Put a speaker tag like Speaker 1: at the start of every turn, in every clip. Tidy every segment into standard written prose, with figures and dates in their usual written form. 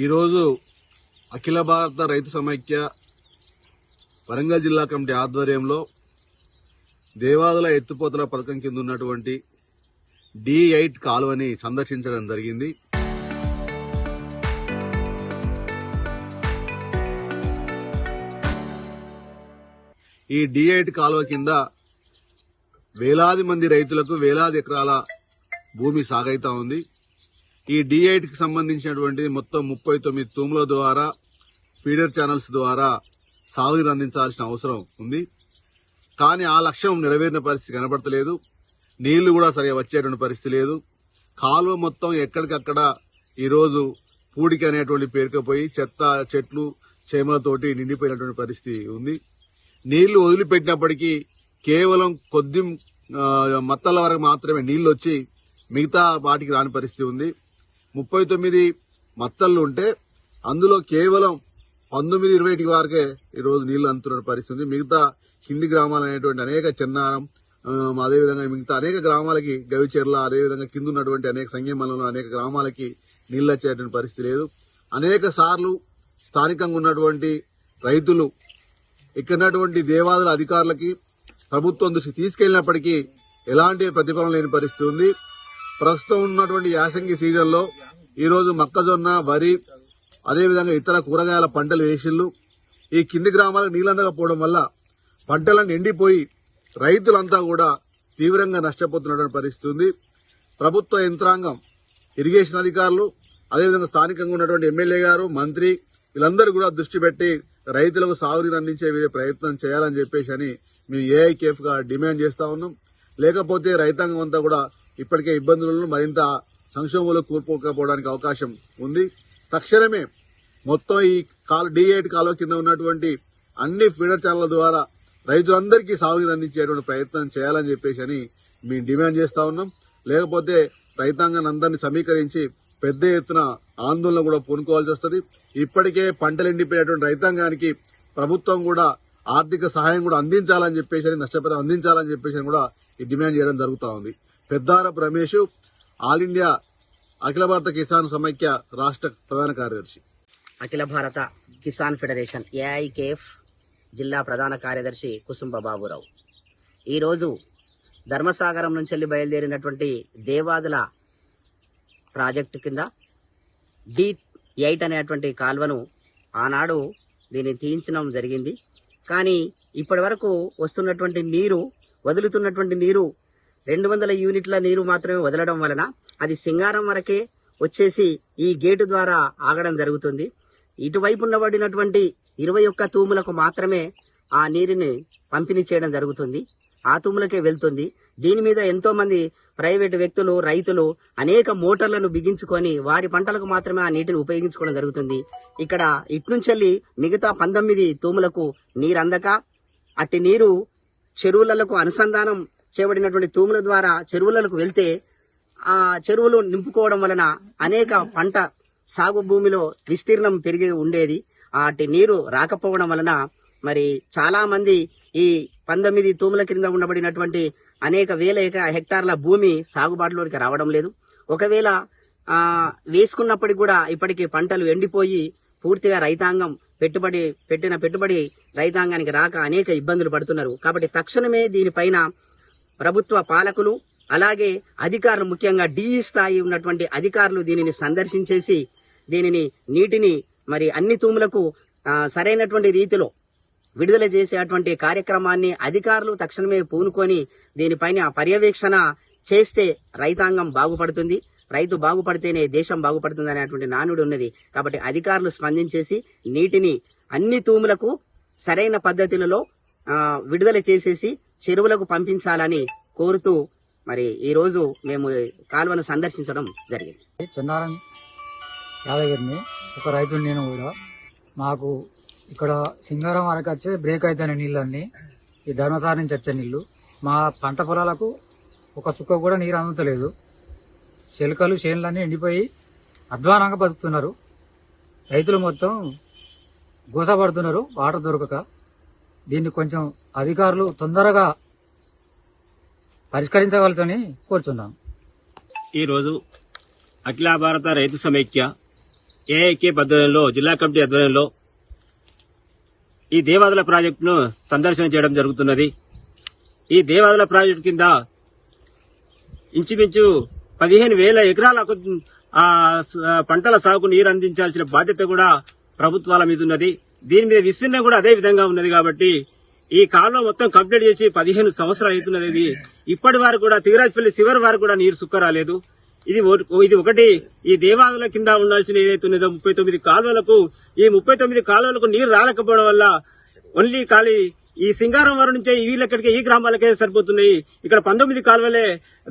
Speaker 1: ఈరోజు అఖిల భారత రైతు సమైక్య వరంగల్ జిల్లా కమిటీ ఆధ్వర్యంలో దేవాదుల ఎత్తిపోతల పథకం కింద ఉన్నటువంటి D8 కాలువని సందర్శించడం జరిగింది. ఈ D8 కాలువ కింద వేలాది మంది రైతులకు వేలాది ఎకరాల భూమి సాగైతా ఉంది. ఈ D8 కి సంబంధించినటువంటి మొత్తం 39 తూముల ద్వారా ఫీడర్ ఛానల్స్ ద్వారా సాగునీరు అందించాల్సిన అవసరం ఉంది. కానీ ఆ లక్ష్యం నెరవేరిన పరిస్థితి కనబడతలేదు. నీళ్లు కూడా సరిగా వచ్చేటువంటి పరిస్థితి లేదు. కాలువ మొత్తం ఎక్కడికక్కడ ఈరోజు పూడికి అనేటువంటి పేరుకపోయి చెత్త చెట్లు చేమలతోటి నిండిపోయినటువంటి పరిస్థితి ఉంది. నీళ్లు వదిలిపెట్టినప్పటికీ కేవలం కొద్ది మత్తల వరకు మాత్రమే నీళ్లు వచ్చి మిగతా వాటికి రాని పరిస్థితి ఉంది. 39 మత్తళ్ళు ఉంటే అందులో కేవలం 19-20 వరకే ఈరోజు నీళ్లు అందుతున్న పరిస్థితి ఉంది. మిగతా కింది గ్రామాలు అనేటువంటి అనేక చెన్నారం, అదేవిధంగా మిగతా అనేక గ్రామాలకి గవిచెర్ల, అదేవిధంగా కింద ఉన్నటువంటి అనేక సంగమంలో అనేక గ్రామాలకి నీళ్లు వచ్చేటువంటి పరిస్థితి లేదు. అనేక సార్లు స్థానికంగా ఉన్నటువంటి రైతులు ఇక్కడ ఉన్నటువంటి దేవాదుల అధికారులకి ప్రభుత్వం దృష్టికి తీసుకెళ్లినప్పటికీ ఎలాంటి ప్రతిఫలం లేని పరిస్థితి ఉంది. ప్రస్తుతం ఉన్నటువంటి యాసంగి సీజన్లో ఈరోజు మొక్కజొన్న, వరి, అదేవిధంగా ఇతర కూరగాయల పంటలు వేసిళ్లు. ఈ కింది గ్రామాలకు నీళ్ళందకపోవడం వల్ల పంటలను ఎండిపోయి రైతులంతా కూడా తీవ్రంగా నష్టపోతున్నటువంటి పరిస్థితి ఉంది. ప్రభుత్వ యంత్రాంగం, ఇరిగేషన్ అధికారులు, అదేవిధంగా స్థానికంగా ఉన్నటువంటి ఎమ్మెల్యే గారు, మంత్రి వీళ్ళందరూ కూడా దృష్టి పెట్టి రైతులకు సాగునీరు అందించే ప్రయత్నం చేయాలని చెప్పేసి మేము ఏఐకేఎఫ్ గా డిమాండ్ చేస్తా ఉన్నాం. లేకపోతే రైతాంగం అంతా కూడా ఇప్పటికే ఇబ్బందులను మరింత సంక్షోభంలో కూరుకోకపోవడానికి అవకాశం ఉంది. తక్షణమే మొత్తం ఈ D8 కాలువ కింద ఉన్నటువంటి అన్ని ఫీడర్ ఛానళ్ల ద్వారా రైతులందరికీ సాగునీరు అందించేటువంటి ప్రయత్నం చేయాలని చెప్పేసి మేము డిమాండ్ చేస్తా ఉన్నాం. లేకపోతే రైతాంగాన్ని అందరినీ సమీకరించి పెద్ద ఎత్తున ఆందోళన కూడా పూనుకోవాల్సి వస్తుంది. ఇప్పటికే పంటలు ఎండిపోయినటువంటి రైతాంగానికి ప్రభుత్వం కూడా ఆర్థిక సహాయం కూడా అందించాలని చెప్పేసి, నష్టపరిహారం అందించాలని చెప్పేసి కూడా ఈ డిమాండ్ చేయడం జరుగుతూ ఉంది. పెద్దారపు రమేష్, ఆల్ ఇండియా అఖిల భారత కిసాన్ సమైక్య రాష్ట్ర ప్రధాన కార్యదర్శి,
Speaker 2: అఖిల భారత కిసాన్ ఫెడరేషన్ ఏఐకేఎఫ్ జిల్లా ప్రధాన కార్యదర్శి కుసుంబ బాబురావు. ఈరోజు ధర్మసాగరం నుంచి బయలుదేరినటువంటి దేవాదుల ప్రాజెక్టు కింద D8 అనేటువంటి కాల్వను ఆనాడు దీన్ని తీయించడం జరిగింది. కానీ ఇప్పటి వరకు వస్తున్నటువంటి నీరు, వదులుతున్నటువంటి నీరు 200 యూనిట్ల నీరు మాత్రమే వదలడం వలన అది సింగారం వరకే వచ్చేసి ఈ గేటు ద్వారా ఆగడం జరుగుతుంది. ఇటువైపు ఉండబడినటువంటి 21 తూములకు మాత్రమే ఆ నీరుని పంపిణీ చేయడం జరుగుతుంది. ఆ తూములకే వెళ్తుంది. దీని మీద ఎంతో మంది ప్రైవేటు వ్యక్తులు, రైతులు అనేక మోటార్లను బిగించుకొని వారి పంటలకు మాత్రమే ఆ నీటిని ఉపయోగించుకోవడం జరుగుతుంది. ఇక్కడ ఇట్నుంచెల్లి మిగతా 19 తూములకు నీరు అందక అట్టి నీరు చెరువులకు అనుసంధానం చేయబడినటువంటి తూముల ద్వారా చెరువులకు వెళ్తే ఆ చెరువులు నింపుకోవడం వలన అనేక పంట సాగు భూమిలో విస్తీర్ణం పెరిగి ఉండేది. అట్టి నీరు రాకపోవడం వలన మరి చాలా మంది ఈ 19 తూముల కింద ఉండబడినటువంటి అనేక వేల హెక్టార్ల భూమి సాగుబాటులోకి రావడం లేదు. ఒకవేళ వేసుకున్నప్పటికీ కూడా ఇప్పటికీ పంటలు ఎండిపోయి పూర్తిగా రైతాంగం పెట్టిన పెట్టుబడి రైతాంగానికి రాక అనేక ఇబ్బందులు పడుతున్నారు. కాబట్టి తక్షణమే దీనిపైన ప్రభుత్వ పాలకులు, అలాగే అధికారులు, ముఖ్యంగా DE స్థాయి ఉన్నటువంటి అధికారులు దీనిని సందర్శించేసి నీటిని మరి అన్ని తూములకు సరైనటువంటి రీతిలో విడుదల చేసేటువంటి కార్యక్రమాన్ని అధికారులు తక్షణమే పూనుకొని దీనిపైన పర్యవేక్షణ చేస్తే రైతాంగం బాగుపడుతుంది. రైతు బాగుపడితేనే దేశం బాగుపడుతుంది అనేటువంటి నానుడు ఉన్నది. కాబట్టి అధికారులు స్పందించేసి నీటిని అన్ని తూములకు సరైన పద్ధతులలో విడుదల చేసేసి చెరువులకు పంపించాలని కోరుతూ మరి ఈ రోజు మేము కాలువను సందర్శించడం జరిగింది.
Speaker 3: చెన్నారం యాదగిరిని ఒక రైతు. నేను కూడా మాకు ఇక్కడ సింగారం వరకు వచ్చే బ్రేక్ అవుతాయి నీళ్ళన్నీ, ఈ ధర్మసాగర్ నుంచి వచ్చే నీళ్లు మా పంట పొలాలకు ఒక సుక్క కూడా నీరు అందుతలేదు. చెలుకలు చేనులన్నీ ఎండిపోయి అధ్వానంగా బతుకుతున్నారు. రైతులు మొత్తం గోసపడుతున్నారు వాటర్ దొరకక. దీన్ని కొంచెం అధికారులు తొందరగా పరిష్కరించవలసని కోరుచున్నాం.
Speaker 4: ఈరోజు అఖిల భారత రైతు సమైక్య ఏఐకే ఆధ్వర్యంలో జిల్లా కమిటీ ఆధ్వర్యంలో ఈ దేవాదుల ప్రాజెక్టును సందర్శన చేయడం జరుగుతున్నది. ఈ దేవాదుల ప్రాజెక్టు కింద ఇంచుమించు 15,000 ఎకరాలకు పంటల సాగుకు నీరు అందించాల్సిన బాధ్యత కూడా ప్రభుత్వాల మీద ఉన్నది. దీని మీద విస్తీర్ణం కూడా అదే విధంగా ఉన్నది. కాబట్టి ఈ కాలువ మొత్తం కంప్లీట్ చేసి 15 సంవత్సరాలు అవుతున్నది. ఇది ఇప్పటి వరకు కూడా తిగరాజపల్లి చివరి వరకు కూడా నీరు సుక్క రాలేదు. ఇది ఒకటి ఈ దేవాదుల కింద ఉండాల్సిన ఏదైతే ఉన్నదో 39 కాలువలకు ఈ 39 కాలువలకు నీరు రాలేకపోవడం వల్ల ఓన్లీ ఖాళీ ఈ సింగారం వారి నుంచే వీళ్ళెక్కడికి ఈ గ్రామాలకే సరిపోతున్నాయి. ఇక్కడ 19 కాలువలే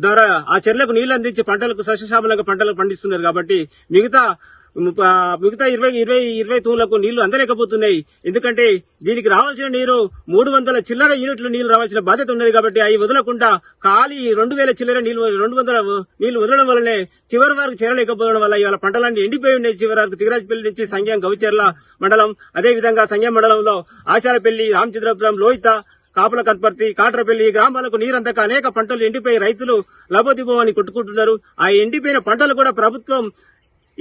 Speaker 4: ద్వారా ఆ చెర్లకు నీళ్లు అందించి పంటలకు సస్యశ్యామలంగా పంటలకు పండిస్తున్నారు. కాబట్టి మిగతా 20 తూములకు నీళ్లు అందలేకపోతున్నాయి. ఎందుకంటే దీనికి రావాల్సిన నీరు 300 చిల్లర యూనిట్లు నీళ్లు రావాల్సిన బాధ్యత ఉన్నది. కాబట్టి అవి వదలకుండా ఖాళీ 2,000 చిల్లర 200 నీళ్లు వదలడం వల్లనే చివరి వరకు చేరలేకపోవడం వల్ల ఇవాళ పంటలన్నీ ఎండిపోయి ఉన్నాయి. చివరి వరకు తిగరాజపల్లి నుంచి సంగం గవిచెర్ల మండలం, అదేవిధంగా సంగం మండలంలో ఆశారపల్లి, రామచంద్రపురం, లోహిత, కాపుల కన్పర్తి, కాట్రపల్లి గ్రామాలకు నీరందక అనేక పంటలు ఎండిపోయి రైతులు లబోదిబోమని కొట్టుకుంటున్నారు. ఆ ఎండిపోయిన పంటలు కూడా ప్రభుత్వం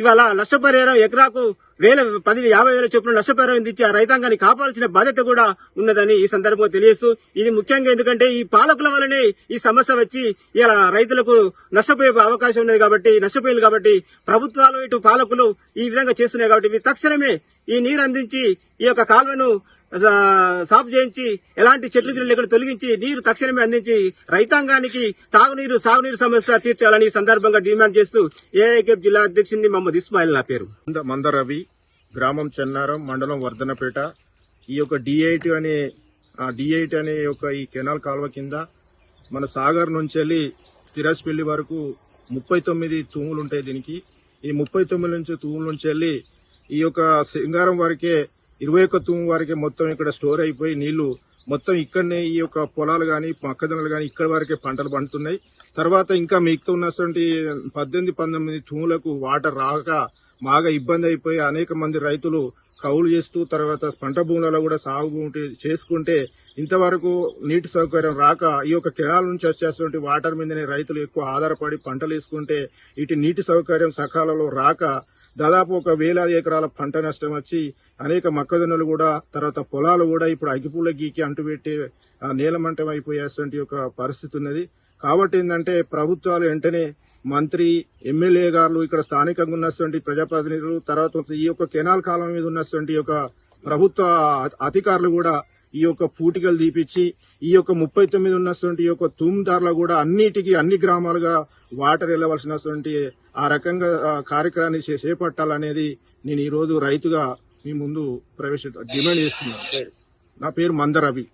Speaker 4: ఇవాళ నష్టపరిహారం ఎకరాకు 50,000 చొప్పున నష్టపరిహారం అందించి ఆ రైతాంగాన్ని కాపాడాల్సిన బాధ్యత కూడా ఉన్నదని ఈ సందర్భంగా తెలియజేస్తూ, ఇది ముఖ్యంగా ఎందుకంటే ఈ పాలకుల వల్లనే ఈ సమస్య వచ్చి ఇలా రైతులకు నష్టపోయే అవకాశం ఉన్నది. నష్టపోయింది కాబట్టి ప్రభుత్వాలు ఇటు పాలకులు ఈ విధంగా చేస్తున్నాయి. కాబట్టి తక్షణమే ఈ నీరు అందించి ఈ యొక్క కాలువను సాఫ్ చేయించి ఎలాంటి చెట్లు గిట్లు ఇక్కడ తొలగించి నీరు తక్షణమే అందించి రైతాంగానికి తాగునీరు సాగునీరు సమస్య తీర్చాలని ఈ సందర్భంగా డిమాండ్ చేస్తూ ఏఐకే జిల్లా అధ్యక్షుడిని మహమ్మద్ ఇస్మాయిల్ నా పేరు.
Speaker 5: మందరవి, గ్రామం చెన్నారం, మండలం వర్ధనపేట. ఈ యొక్క D8 అనే యొక్క ఈ కెనాల్ కాలువ కింద మన సాగర్ నుంచి వెళ్ళి తిరాజ్పల్లి వరకు 39 తూములు ఉంటాయి. దీనికి ఈ 39 నుంచి తూముల నుంచి వెళ్ళి ఈ యొక్క సింగారం వరకే 21 తూము వరకే మొత్తం ఇక్కడ స్టోర్ అయిపోయి నీళ్లు మొత్తం ఇక్కడనే ఈ యొక్క పొలాలు గాని మొక్కజొన్నలు గాని ఇక్కడ వరకే పంటలు పండుతున్నాయి. తర్వాత ఇంకా మిగతా ఉన్నటువంటి 18-19 తూములకు వాటర్ రాక బాగా ఇబ్బంది అయిపోయి అనేక మంది రైతులు కౌలు చేస్తూ తర్వాత పంట భూములలో కూడా సాగు చేసుకుంటే ఇంతవరకు నీటి సౌకర్యం రాక ఈ యొక్క కెనాల్ నుంచి వచ్చేటువంటి వాటర్ మీదనే రైతులు ఎక్కువ ఆధారపడి పంటలు వేసుకుంటే ఇటు నీటి సౌకర్యం సకాలంలో రాక దాదాపు 1,000 ఎకరాల పంట నష్టం వచ్చి అనేక మొక్కజొన్నలు కూడా తర్వాత పొలాలు కూడా ఇప్పుడు అగ్గిపుల్ల గీకి అంటుపెట్టి నేలమంటం అయిపోయేటువంటి ఒక పరిస్థితి ఉన్నది. కాబట్టి ఏంటంటే ప్రభుత్వాలు వెంటనే మంత్రి, ఎమ్మెల్యే గారు, ఇక్కడ స్థానికంగా ఉన్నటువంటి ప్రజాప్రతినిధులు, తర్వాత ఈ యొక్క కెనాల్ కాలం మీద ఉన్నటువంటి యొక్క ప్రభుత్వ అధికారులు కూడా ఈ యొక్క పూటికలు తీపిచ్చి ఈ యొక్క 39 ఉన్నటువంటి ఈ యొక్క తూముదారులు కూడా అన్ని గ్రామాలుగా వాటర్ వెళ్లవలసినటువంటి ఆ రకంగా కార్యక్రమాన్ని చేపట్టాలనేది నేను ఈ రోజు రైతుగా మీ ముందు డిమాండ్ చేస్తున్నాను. నా పేరు మందరవి.